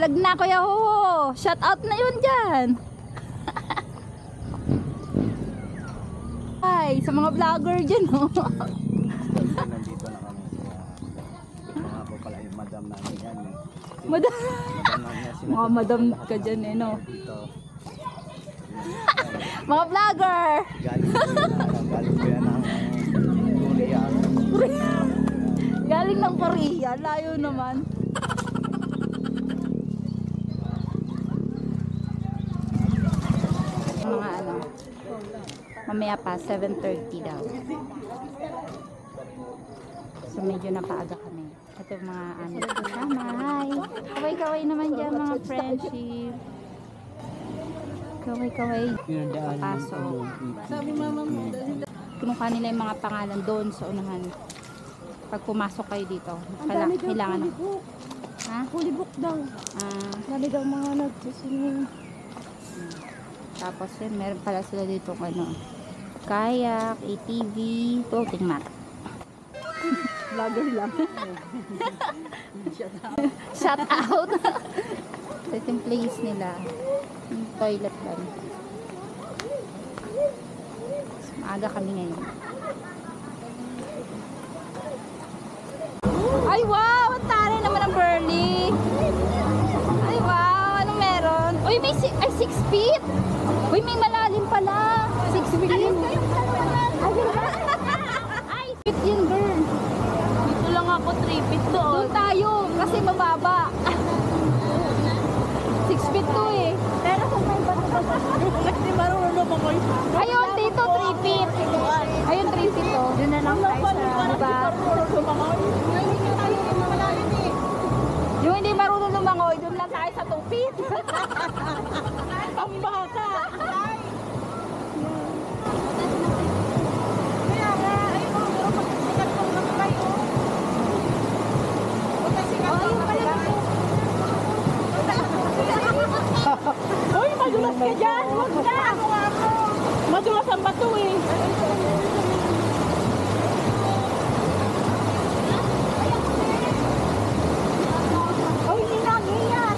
Nag-vlog na Kuya Huho. Shout out na yun dyan. Ay, sa mga vlogger dyan oh. Nandito na kami. Mga po pala yung madam namin yan. Madam. Namin Mga madam ka dyan eh no. dito. Mga vlogger. Galing ko yan ng Korea. Galing ng Korea. Layo naman. Mga ano. Mamaya pa, 7:30 daw. So medyo napaaga kami. Ito yung mga ano kasama. Hi! Kaway-kaway naman dyan mga friendship. Kaway-kaway. Pasok. Sabi mama mo, Kinuha nila yung mga pangalan doon sa unahan. Pag pumasok kayo dito, kailangan na. Ha? fully book daw. Sabi daw mga nagsisiming. Tapos yun, meron pala sila dito ano, kayak, ATV, floating mat. Vlogger lang. Shout out! Ito yung place nila. Yung toilet lang. Maaga kami ngayon. Ay wow! Ang tari naman ang Burley! Ay wow! Anong meron? Uy, may 6 feet! Uy, may malalim pala! 6 feet! Ay, feet yun, girl! Dito lang ako 3 feet doon. Doon tayo, kasi mababa. 6 feet to eh. Pero kung may bato-bato. Hindi marunong ako. Ayun, dito 3 feet. Ayun, 3 feet to. Doon na lang tayo sa Diba? Yung hindi marunong lumangoy, doon lang tayo sa 2 feet. Ang bata. Hoy, madulas ka dyan! Huwag ka! Madulas ang bato eh. Hoy, ninangiyan!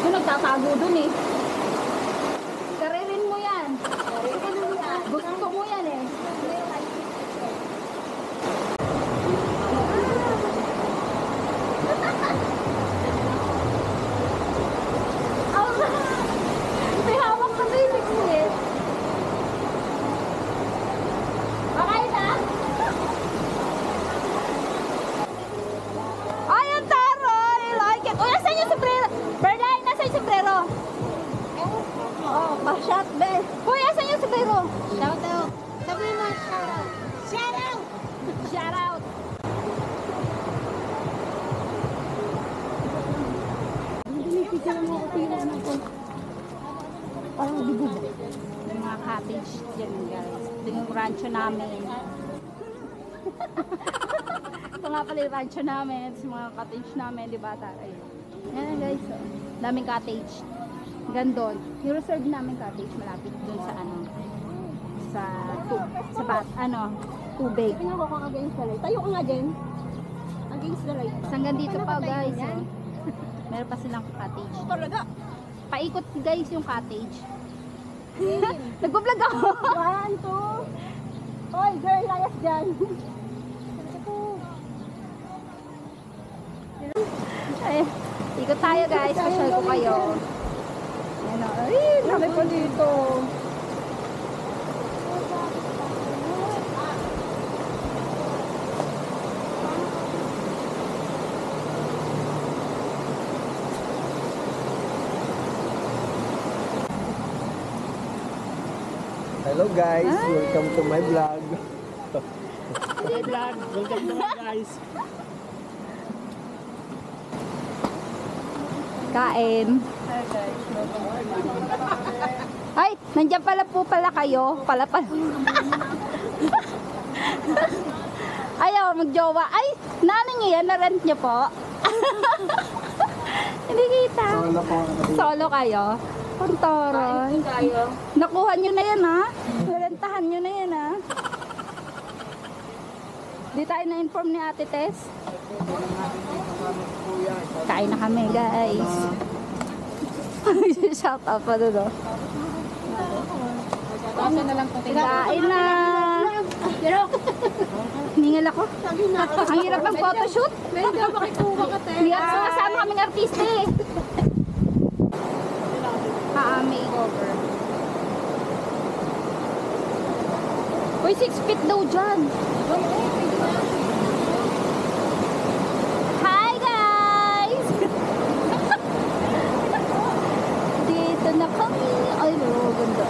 Yung nagtatago doon eh. Karirin mo yan. Gusto mo yan eh. May hawak ka na ibig mo eh. Pakain na? Ay, ang taro! I like it. Uy, nasan yung sombrero? Berlay, nasan yung sombrero? Oo, pa-shot, be. Uy, nasan yung sombrero? Shout out. Sabi mo, shout out. Shout out! Shout out! Binipigyan mo ako pila na ko. Parang bigog. Yung mga cottage dyan guys. Ito yung rancho namin. Ito nga pala yung rancho namin. Ito yung mga cottage namin, di ba? Ayun. Yan guys. Oh. Daming cottage. Gandon. Yung reserve namin cottage malapit dun sa ano. Tubig. Tingnan ko kung against the light. Tayo ka nga din. Against the light. Hanggang dito pa guys. Oh. Meron pa silang cottage. Talaga. Paikot guys yung cottage. Nag-vlog ako. 1, 2. Hoy, girl, layas dyan. Ay, ikot tayo guys. Pasyal ko kayo. Ayan o. Ay, dami pa dito. Hello guys, welcome to my vlog. Hey vlog, welcome to my guys. Kain. Ay, nandiyan pala po pala kayo. Pala. Ayaw, magjowa. Ay, nanin niyo yan. Na-rent niyo po. Hindi kita. Solo po. Solo kayo. Pantoro. Nakuha nyo na yan ha. Narentahan nyo na yan ha. Di tayo na-inform ni Ate Tess. Kain na kami, guys. Shout out pa doon, oh. Kasi na lang po. Kain na. Ningal ako. Ang hirap ng photoshoot. Medyo makikuha ka, te. Hindi ako kasama kaming artista eh. Makeover. Uy, 6 feet daw dyan. Hi guys! Dito na kami. Ay, no, ganda.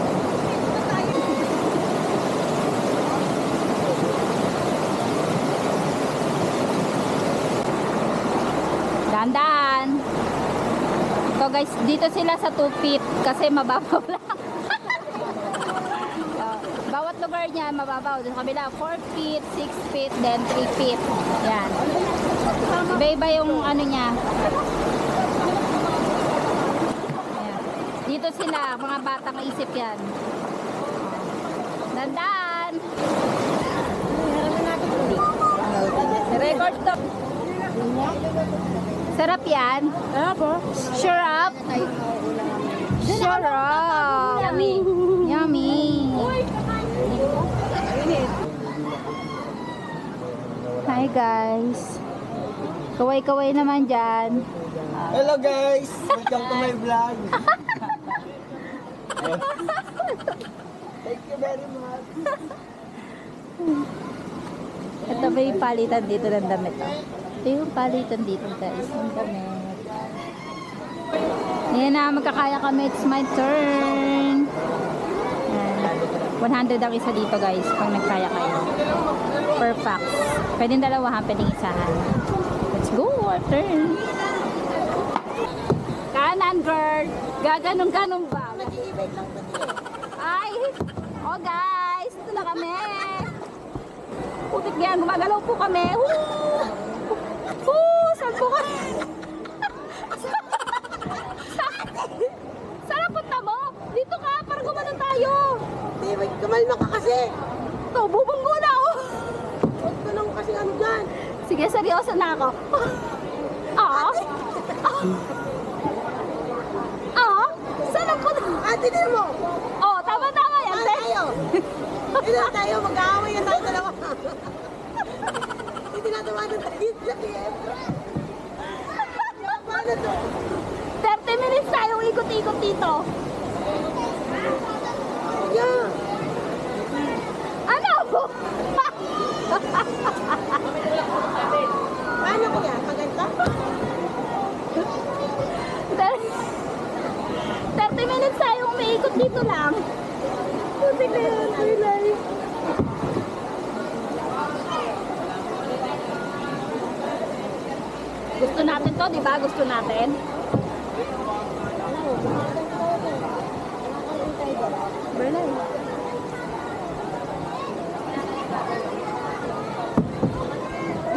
Dandan. So guys, dito sila sa 2 feet kasi mababaw lang. Bawat lugar niya mababaw. Doon sa kabila, 4 feet, 6 feet, then 3 feet. Yan. Iba-iba yung ano niya. Ayan. Dito sila, mga batang isip yan. Dandan. Record to. Sarap yan. Sure up. Sure up. Yummy. Yummy. Hi guys. Kaway-kaway naman dyan. Hello guys! Welcome to my vlog. Thank you very much. Ito ba yung palitan dito ng damit? Oh. Ito yung palitan dito guys. Yung damit. Ayan na, magkakaya kami. It's my turn. Ayan. 100 ang isa dito guys. Pag nagkaya kayo. Per pack. Pwedeng dalawa ha, pwedeng isahan. Let's go, our turn. Kanan girl. Gaganong-ganong ba? Ay! Oh guys, ito na kami. Putik yan, gumagalaw po kami. Saan po kami? Saan punta mo? Dito ka, para gumanon tayo. Kamalma ka kasi. Ito, bubunggo na ako. Huwag ka lang kasi ano dyan. Sige, seryoso na ako. Ah? Ah? Saan ang punta? Ate din mo. Oh, tama-tama yan. Ano tayo? Ito na tayo, mag-aaway na tayo dalawa. Hindi na tumanan tayo sa PM. Paano to? 30 minutes tayong ikot-ikot dito. Yeah. Ano? Paano ko yan? Paganda? 30 minutes tayong umiikot dito lang. Putik na yan, Pilay. Gusto natin to, di ba? Gusto natin. Bernay.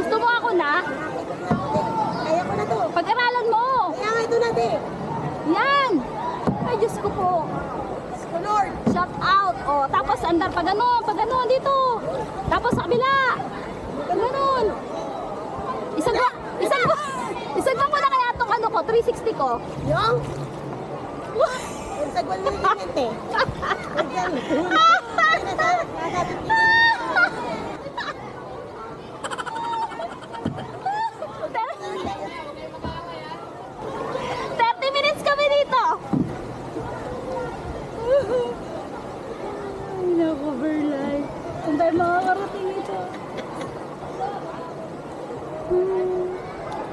Gusto mo ako na? Kaya ko na to. Pag-aralan mo. Kaya nga ito na, te. Yan. Ay, Diyos ko po. Lord. Shout out. O, tapos andar pa ganun dito. Tapos sa kabila. Ganun. Isagwa ko na kaya itong ano ko, 360 ko. Yung? Yung sagwal mo yung ganyan, te. Ganyan. Ay, nasabit niyo. 30 minutes kami dito. Ay, naku, Berlay. Saan tayo makakarating ito?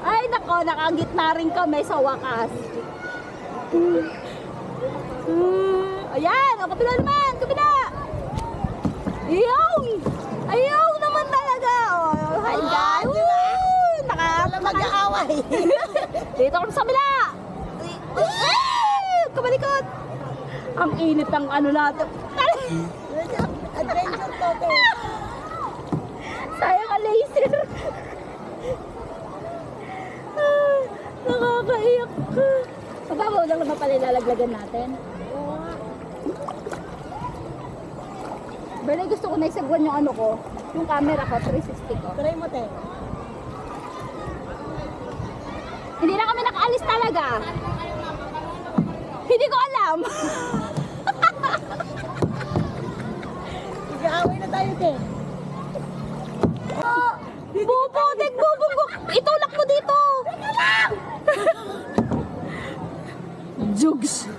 Ay, nako, nakagitna rin kami sa wakas. Ayan, ang kabila naman, kabila. Ayaw! Ayaw naman talaga. Oh, hi guys. Woo! Wala mag-aaway. Dito kami sa kabila. Kabalikot. Ang init ng ano natin. Adventure to, te. Sayang ang laser. Nakakaiyak ka. Mababaw lang naman pala ilalaglagan natin. Bale, gusto ko na isagwan yung ano ko. Yung camera ko, 360 ko. Try mo, te. Hindi na kami nakaalis talaga. Hindi ko alam. Nag-aaway na tayo, te. Bubutik, bubunggok. Itulak mo dito. Jugs.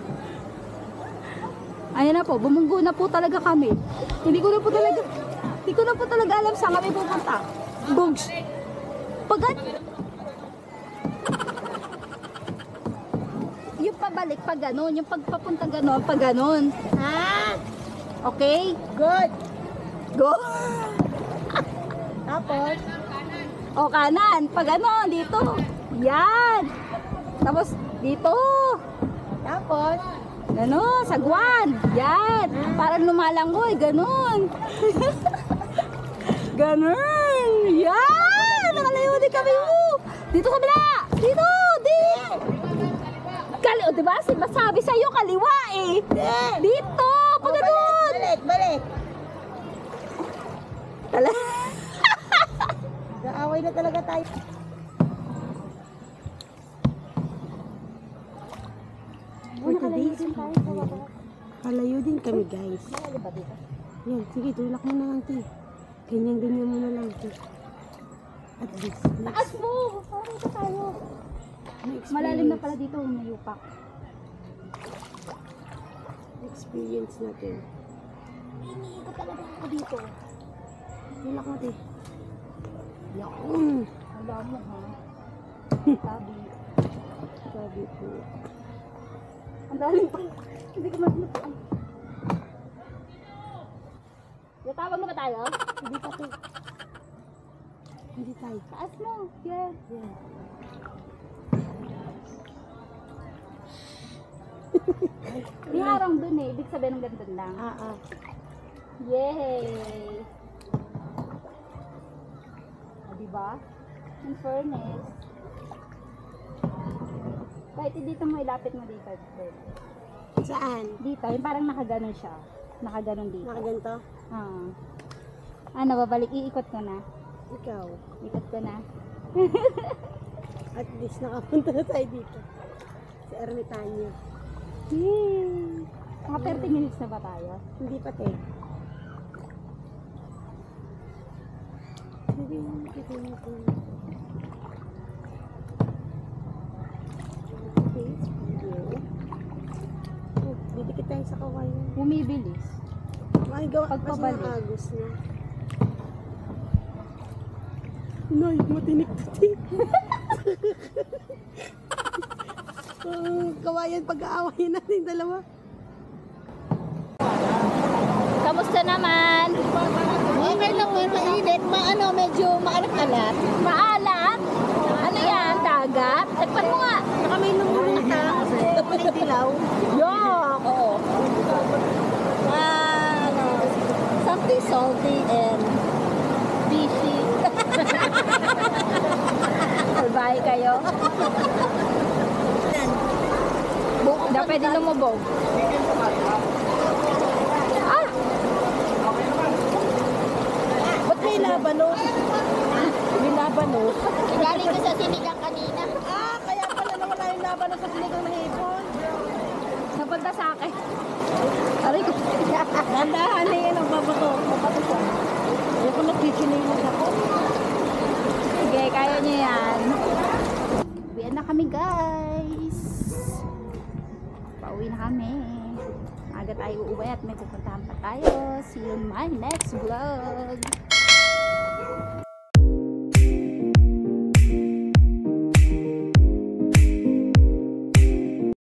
Ayan na po, bumunggo na po talaga kami. Hindi ko na po talaga alam saan kami pupunta. Bugs. Pagat. Yung pabalik, pag ganon. Yung pagpapunta ganon, pag ganon. Ha? Okay? Good. Go. Tapos, O kanan, pag ganon, dito. Yan. Tapos, dito. tapos, Ganon, sagwan. Yan. Parang lumalangoy. Ganon. Ganon. Yan. Nakalayo din kami. Dito kabila. Dito. Di. O diba? Sabi sa'yo kaliwa eh. Dito. Pag ganon. balik. Tala. Nag-aaway na talaga tayo. Nakalayo din tayo sa baba. Kalayo din kami, guys. Nakalayo ba dito? Yan, sige, tulak mo na lang, te. Ganyan mo na lang, te. At least, Taas mo. Parang ito tayo. experience, Malalim na pala dito. May yupak. experience natin. Iniikot talaga ako dito. Tulak mo, te. Yan. Alam mo ha. Sabi. Sabi po. Ang daling pa. Hindi ko masunod. Tawag na ba tayo? Hindi pa, te. Hindi tayo. Taas mo. Yes. Yan. May harang dun eh. Ibig sabihin ng ganda lang. Yay! Diba? In fairness. Kahit dito mo ilapit mo dito. Saan? Dito, yung parang nakaganon siya. Nakaganon dito. Nakaganto? Ano, babalik, iikot ko na. Ikaw. Ikot ko na. At least nakapunta na tayo dito. Sa Ermitanyo. Yay! Mga 30 minutes na ba tayo? Hindi pa, te. Sige, kita mo ito. Okay, video. Oh, didikit tayo sa kawayan. Bumibilis. Gawa kasi Pagpabalik. ng agos na. Nay, matinik to, te. Kawayan pag-aawayan natin dalawa. Kamusta naman? Okay lang, mainit. Medyo maalat-alat. Maalat? Ano yan? Dagat? Tagpan mo nga. Saka may lumulita. May dilaw. Yok! Oo. Something salty and Fishy. Salbahe kayo. Hindi pwede lumubog. Ah! ba't may labano? May labano? Galing ko sa sinigang kanina. Kaya pala nawala yung labano sa sinigang ng hipon. Napunta sa akin. Aray ko. Dandahan na yan ang babato. Babato siya. Hindi ko nagkikinilas ako. Sige, kaya niyo yan. Uwian na kami, guys. Pauwi na kami. Aga tayo uuwi at may pupuntahan pa tayo. See you in my next vlog.